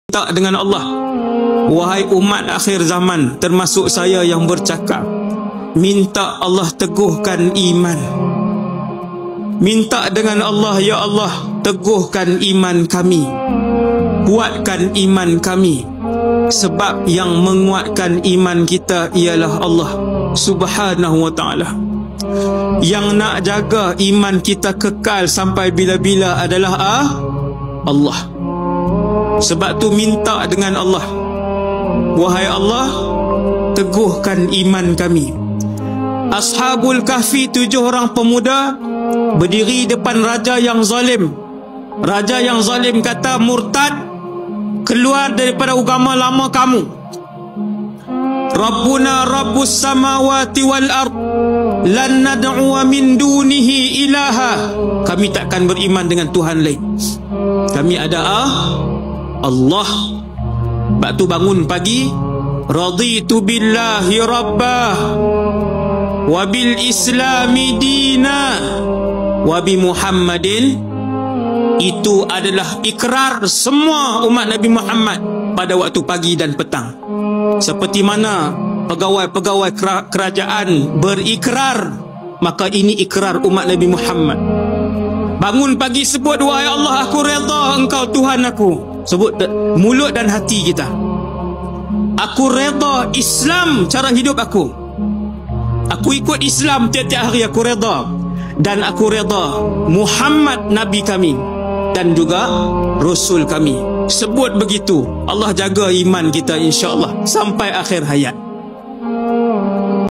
minta dengan Allah, wahai umat akhir zaman, termasuk saya yang bercakap, minta Allah teguhkan iman. Minta dengan Allah, ya Allah, teguhkan iman kami, kuatkan iman kami, sebab yang menguatkan iman kita ialah Allah Subhanahu wa ta'ala. Yang nak jaga iman kita kekal sampai bila-bila adalah Allah. Sebab tu minta dengan Allah, wahai Allah, teguhkan iman kami. Ashabul Kahfi, 7 orang pemuda berdiri depan raja yang zalim. Raja yang zalim kata, murtad, keluar daripada agama lama kamu. Rabbuna Rabbus samawati wal ard, lan nad'uwa min dunihi ilaha. Kami takkan beriman dengan Tuhan lain. Kami ada Allah. Sebab tu bangun pagi, raditu billahi rabbah wa bil islami dina wa bi Muhammadin. Itu adalah ikrar semua umat Nabi Muhammad pada waktu pagi dan petang. Seperti mana pegawai-pegawai kerajaan berikrar, maka ini ikrar umat Nabi Muhammad. Bangun pagi sebut, wahai Allah, aku redha engkau Tuhan aku. Sebut mulut dan hati kita. Aku redha Islam cara hidup aku. Aku ikut Islam tiap-tiap hari, aku redha. Dan aku redha Muhammad Nabi kami dan juga Rasul kami. Sebut begitu, Allah jaga iman kita insya-Allah sampai akhir hayat.